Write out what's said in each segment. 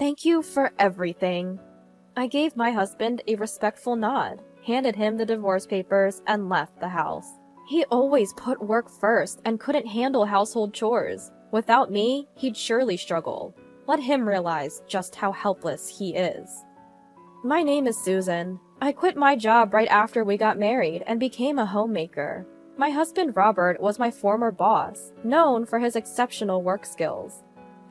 Thank you for everything. I gave my husband a respectful nod, handed him the divorce papers, and left the house. He always put work first and couldn't handle household chores. Without me, he'd surely struggle. Let him realize just how helpless he is. My name is Susan. I quit my job right after we got married and became a homemaker. My husband Robert was my former boss, known for his exceptional work skills.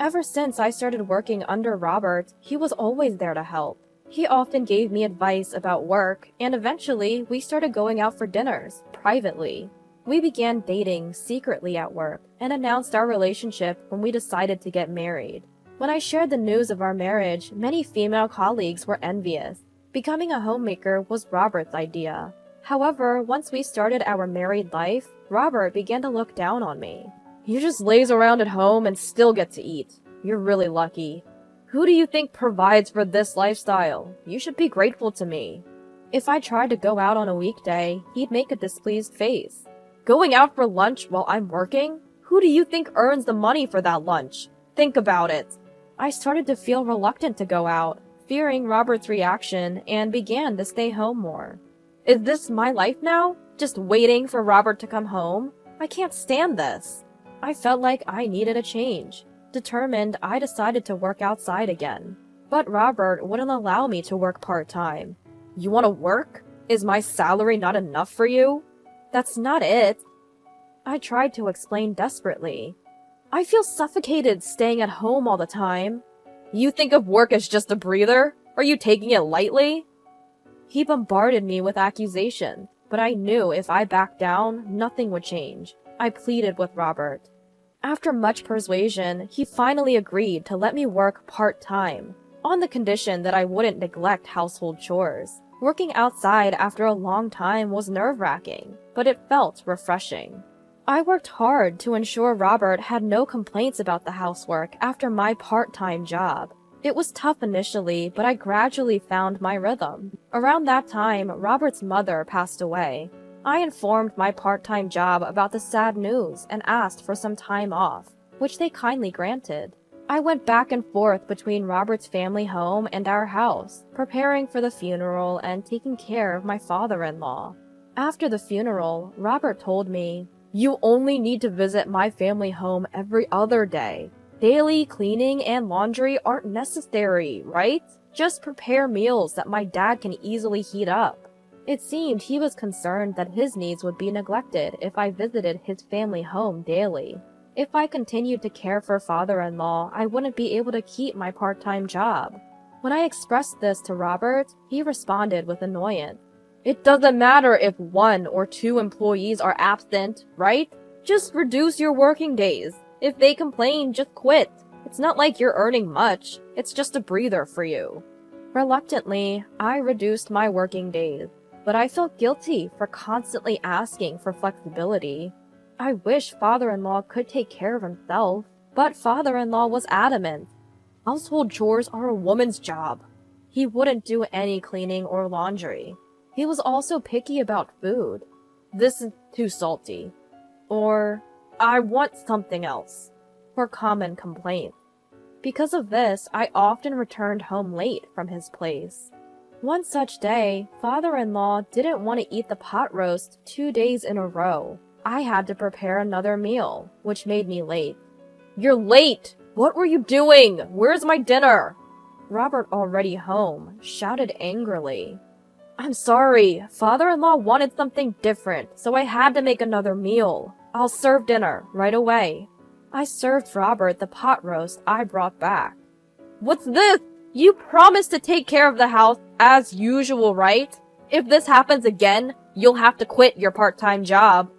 Ever since I started working under Robert, he was always there to help. He often gave me advice about work, and eventually we started going out for dinners, privately. We began dating secretly at work and announced our relationship when we decided to get married. When I shared the news of our marriage, many female colleagues were envious. Becoming a homemaker was Robert's idea. However, once we started our married life, Robert began to look down on me. "You just laze around at home and still get to eat. You're really lucky. Who do you think provides for this lifestyle? You should be grateful to me." If I tried to go out on a weekday, he'd make a displeased face. "Going out for lunch while I'm working? Who do you think earns the money for that lunch? Think about it." I started to feel reluctant to go out, fearing Robert's reaction, and began to stay home more. Is this my life now? Just waiting for Robert to come home? I can't stand this. I felt like I needed a change. Determined, I decided to work outside again. But Robert wouldn't allow me to work part-time. "You want to work? Is my salary not enough for you?" "That's not it." I tried to explain desperately. "I feel suffocated staying at home all the time." "You think of work as just a breather? Are you taking it lightly?" He bombarded me with accusations, but I knew if I backed down, nothing would change. I pleaded with Robert. After much persuasion, he finally agreed to let me work part-time, on the condition that I wouldn't neglect household chores. Working outside after a long time was nerve-wracking, but it felt refreshing. I worked hard to ensure Robert had no complaints about the housework after my part-time job. It was tough initially, but I gradually found my rhythm. Around that time, Robert's mother passed away. I informed my part-time job about the sad news and asked for some time off, which they kindly granted. I went back and forth between Robert's family home and our house, preparing for the funeral and taking care of my father-in-law. After the funeral, Robert told me, "You only need to visit my family home every other day. Daily cleaning and laundry aren't necessary, right? Just prepare meals that my dad can easily heat up." It seemed he was concerned that his needs would be neglected if I visited his family home daily. If I continued to care for father-in-law, I wouldn't be able to keep my part-time job. When I expressed this to Robert, he responded with annoyance. "It doesn't matter if 1 or 2 employees are absent, right? Just reduce your working days. If they complain, just quit. It's not like you're earning much. It's just a breather for you." Reluctantly, I reduced my working days, but I felt guilty for constantly asking for flexibility. I wish father-in-law could take care of himself, but father-in-law was adamant. Household chores are a woman's job. He wouldn't do any cleaning or laundry. He was also picky about food. "This is too salty." Or, "I want something else," were common complaints. Because of this, I often returned home late from his place. One such day, father-in-law didn't want to eat the pot roast 2 days in a row. I had to prepare another meal, which made me late. "You're late! What were you doing? Where's my dinner?" Robert, already home, shouted angrily. "I'm sorry, father-in-law wanted something different, so I had to make another meal. I'll serve dinner right away." I served Robert the pot roast I brought back. "What's this? You promised to take care of the house as usual, right? If this happens again, you'll have to quit your part-time job."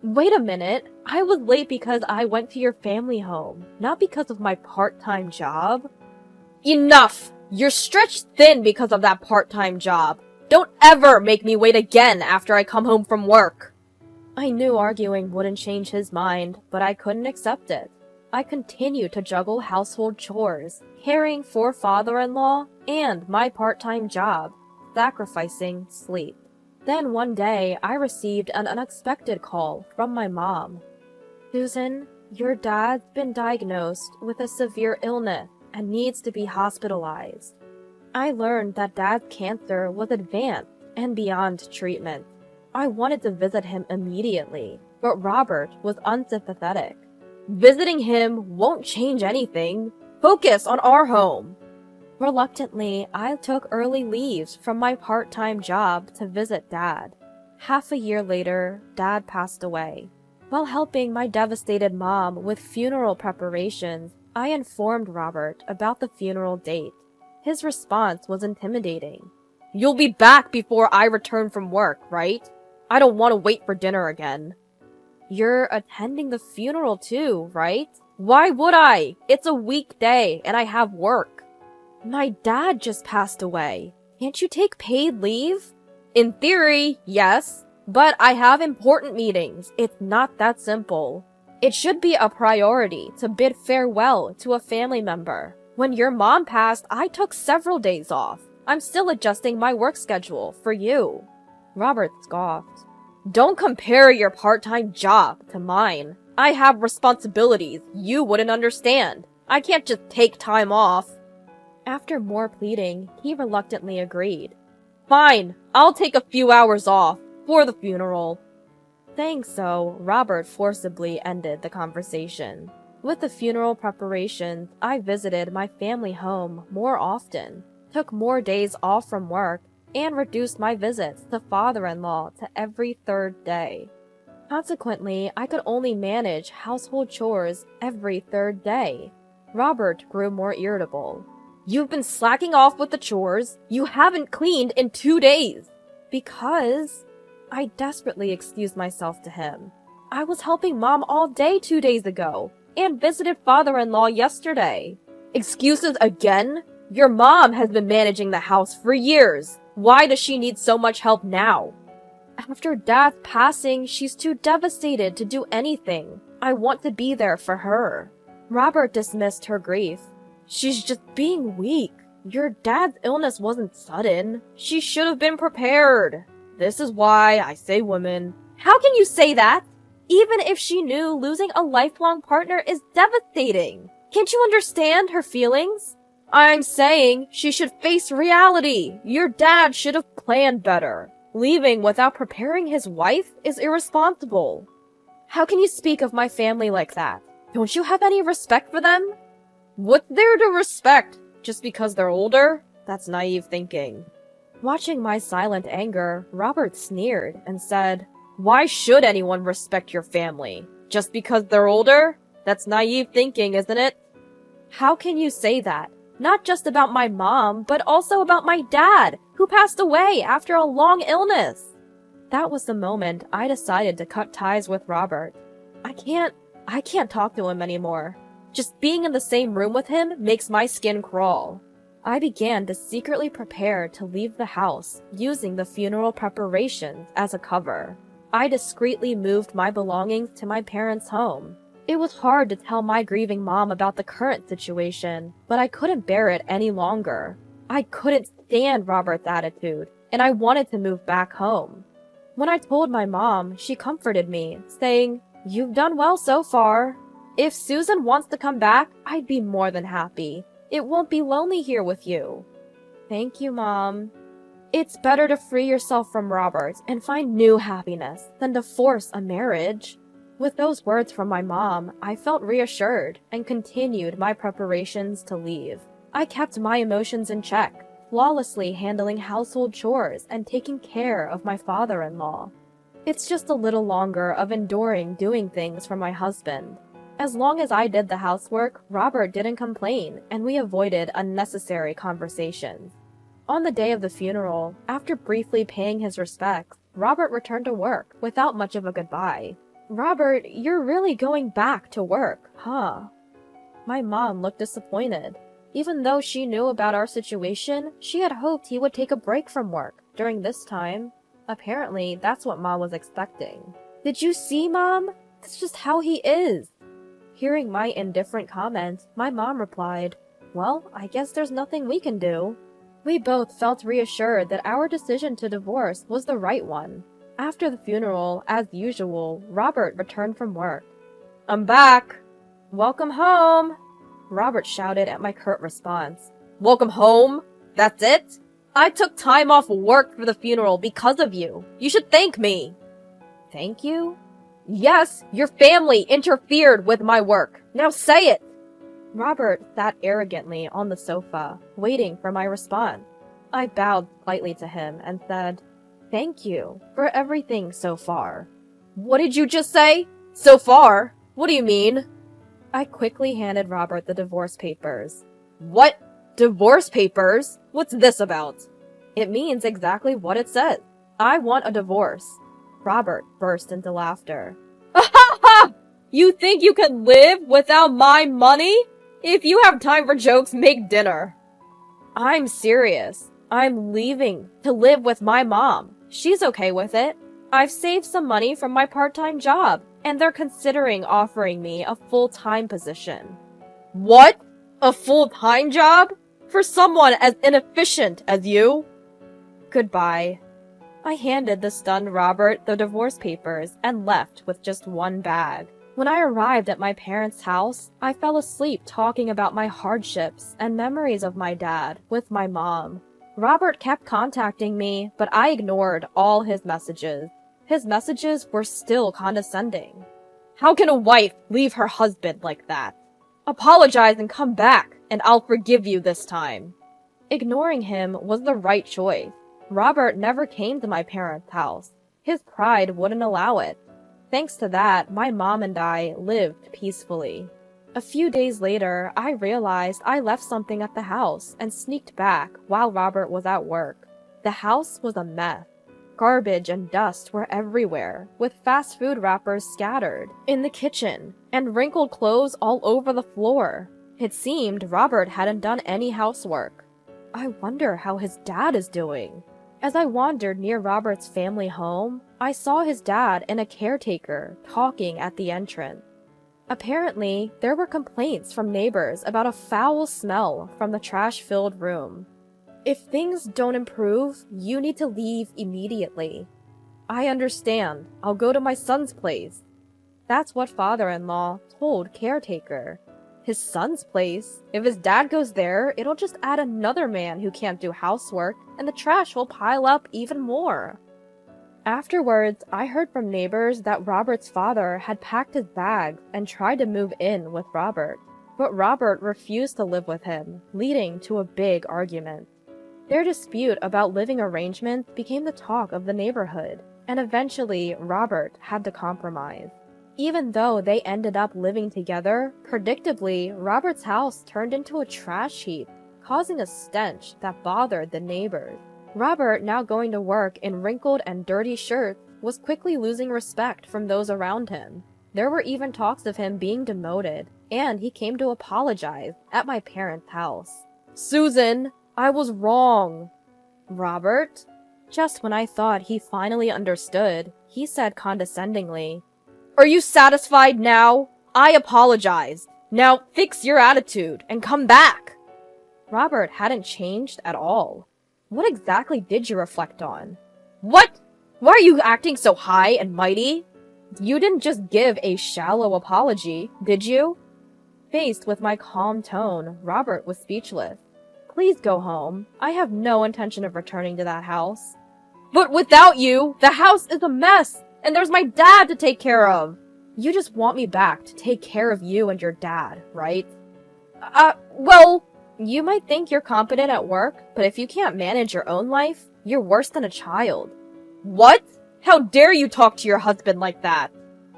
"Wait a minute. I was late because I went to your family home, not because of my part-time job." "Enough! You're stretched thin because of that part-time job. Don't ever make me wait again after I come home from work." I knew arguing wouldn't change his mind, but I couldn't accept it. I continued to juggle household chores, caring for father-in-law, and my part-time job, sacrificing sleep. Then one day, I received an unexpected call from my mom. "Susan, your dad's been diagnosed with a severe illness and needs to be hospitalized. I learned that Dad's cancer was advanced and beyond treatment. I wanted to visit him immediately, but Robert was unsympathetic. Visiting him won't change anything. Focus on our home. Reluctantly, I took early leaves from my part-time job to visit Dad. Half a year later, Dad passed away. While helping my devastated mom with funeral preparations, I informed Robert about the funeral date. His response was intimidating. "You'll be back before I return from work, right? I don't want to wait for dinner again." "You're attending the funeral too, right?" "Why would I? It's a weekday and I have work." "My dad just passed away. Can't you take paid leave?" "In theory, yes, but I have important meetings. It's not that simple. It should be a priority to bid farewell to a family member. When your mom passed, I took several days off. I'm still adjusting my work schedule for you." Robert scoffed. "Don't compare your part-time job to mine. I have responsibilities you wouldn't understand. I can't just take time off." After more pleading, he reluctantly agreed. "Fine, I'll take a few hours off for the funeral." Saying so, Robert forcibly ended the conversation. With the funeral preparations, I visited my family home more often, took more days off from work, and reduced my visits to father-in-law to every third day. Consequently, I could only manage household chores every third day. Robert grew more irritable. "You've been slacking off with the chores. You haven't cleaned in 2 days." "Because..." I desperately excused myself to him. "I was helping Mom all day 2 days ago, and visited father-in-law yesterday." "Excuses again? Your mom has been managing the house for years. Why does she need so much help now?" "After Dad's passing, she's too devastated to do anything. I want to be there for her." Robert dismissed her grief. "She's just being weak. Your dad's illness wasn't sudden. She should have been prepared. This is why I say women." "How can you say that? Even if she knew losing a lifelong partner is devastating. Can't you understand her feelings?" "I'm saying she should face reality. Your dad should have planned better. Leaving without preparing his wife is irresponsible." "How can you speak of my family like that? Don't you have any respect for them?" "What's there to respect? Just because they're older? That's naive thinking." Watching my silent anger, Robert sneered and said, "Why should anyone respect your family? Just because they're older? That's naive thinking, isn't it?" "How can you say that? Not just about my mom, but also about my dad, who passed away after a long illness." That was the moment I decided to cut ties with Robert. I can't talk to him anymore. Just being in the same room with him makes my skin crawl. I began to secretly prepare to leave the house, using the funeral preparations as a cover. I discreetly moved my belongings to my parents' home. It was hard to tell my grieving mom about the current situation, but I couldn't bear it any longer. I couldn't stand Robert's attitude, and I wanted to move back home. When I told my mom, she comforted me, saying, "You've done well so far. If Susan wants to come back, I'd be more than happy. It won't be lonely here with you." "Thank you, Mom." It's better to free yourself from Robert and find new happiness than to force a marriage. With those words from my mom, I felt reassured and continued my preparations to leave. I kept my emotions in check, flawlessly handling household chores and taking care of my father-in-law. It's just a little longer of enduring doing things for my husband. As long as I did the housework, Robert didn't complain, and we avoided unnecessary conversations. On the day of the funeral, after briefly paying his respects, Robert returned to work without much of a goodbye. "Robert, you're really going back to work, huh?" My mom looked disappointed. Even though she knew about our situation, she had hoped he would take a break from work during this time. Apparently, that's what Mom was expecting. "Did you see, Mom? That's just how he is." Hearing my indifferent comment, my mom replied, "Well, I guess there's nothing we can do." We both felt reassured that our decision to divorce was the right one. After the funeral, as usual, Robert returned from work. "I'm back." "Welcome home." Robert shouted at my curt response. Welcome home? That's it? I took time off work for the funeral because of you. You should thank me. Thank you? Yes, your family interfered with my work. Now say it. Robert sat arrogantly on the sofa, waiting for my response. I bowed slightly to him and said, Thank you for everything so far. What did you just say? So far? What do you mean? I quickly handed Robert the divorce papers. What? Divorce papers? What's this about? It means exactly what it says. I want a divorce. Robert burst into laughter. Ha ha! You think you can live without my money? If you have time for jokes, make dinner. I'm serious. I'm leaving to live with my mom. She's okay with it. I've saved some money from my part-time job, and they're considering offering me a full-time position. What? A full-time job? For someone as inefficient as you? Goodbye. I handed the stunned Robert the divorce papers and left with just one bag. When I arrived at my parents' house, I fell asleep talking about my hardships and memories of my dad with my mom. Robert kept contacting me, but I ignored all his messages. His messages were still condescending. How can a wife leave her husband like that? Apologize and come back, and I'll forgive you this time. Ignoring him was the right choice. Robert never came to my parents' house. His pride wouldn't allow it. Thanks to that, my mom and I lived peacefully. A few days later, I realized I left something at the house and sneaked back while Robert was at work. The house was a mess. Garbage and dust were everywhere, with fast food wrappers scattered in the kitchen and wrinkled clothes all over the floor. It seemed Robert hadn't done any housework. I wonder how his dad is doing. As I wandered near Robert's family home, I saw his dad and a caretaker talking at the entrance. Apparently, there were complaints from neighbors about a foul smell from the trash-filled room. If things don't improve, you need to leave immediately. I understand. I'll go to my son's place. That's what father-in-law told caretaker. His son's place? If his dad goes there, it'll just add another man who can't do housework, and the trash will pile up even more. Afterwards, I heard from neighbors that Robert's father had packed his bags and tried to move in with Robert, but Robert refused to live with him, leading to a big argument. Their dispute about living arrangements became the talk of the neighborhood, and eventually Robert had to compromise. Even though they ended up living together, predictably, Robert's house turned into a trash heap, causing a stench that bothered the neighbors. Robert, now going to work in wrinkled and dirty shirts, was quickly losing respect from those around him. There were even talks of him being demoted, and he came to apologize at my parents' house. Susan, I was wrong. Robert? Just when I thought he finally understood, he said condescendingly, Are you satisfied now? I apologized. Now fix your attitude and come back. Robert hadn't changed at all. What exactly did you reflect on? What? Why are you acting so high and mighty? You didn't just give a shallow apology, did you? Faced with my calm tone, Robert was speechless. Please go home. I have no intention of returning to that house. But without you, the house is a mess, and there's my dad to take care of. You just want me back to take care of you and your dad, right? Well, you might think you're competent at work, but if you can't manage your own life, you're worse than a child. What? How dare you talk to your husband like that?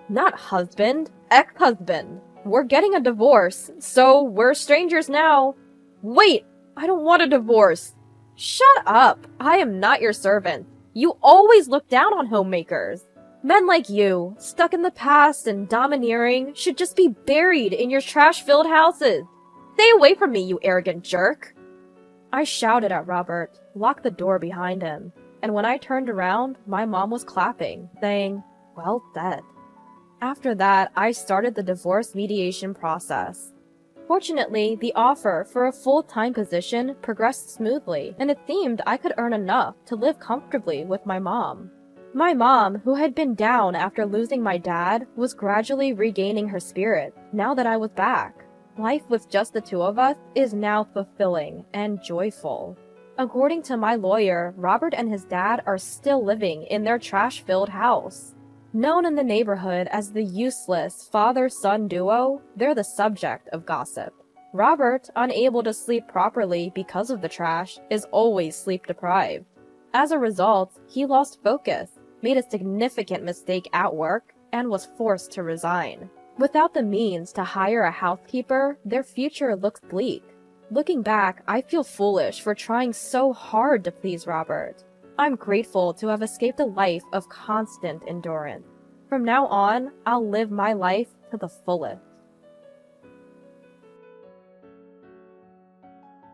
Not husband, ex-husband. We're getting a divorce, so we're strangers now. Wait, I don't want a divorce. Shut up. I am not your servant. You always look down on homemakers. Men like you, stuck in the past and domineering, should just be buried in your trash-filled houses. Stay away from me, you arrogant jerk. I shouted at Robert, locked the door behind him, and when I turned around, my mom was clapping, saying, Well said. After that, I started the divorce mediation process. Fortunately, the offer for a full-time position progressed smoothly, and it seemed I could earn enough to live comfortably with my mom. My mom, who had been down after losing my dad, was gradually regaining her spirit now that I was back. Life with just the two of us is now fulfilling and joyful. According to my lawyer, Robert and his dad are still living in their trash-filled house. Known in the neighborhood as the useless father-son duo, they're the subject of gossip. Robert, unable to sleep properly because of the trash, is always sleep-deprived. As a result, he lost focus, made a significant mistake at work, and was forced to resign. Without the means to hire a housekeeper, their future looks bleak. Looking back, I feel foolish for trying so hard to please Robert. I'm grateful to have escaped a life of constant endurance. From now on, I'll live my life to the fullest.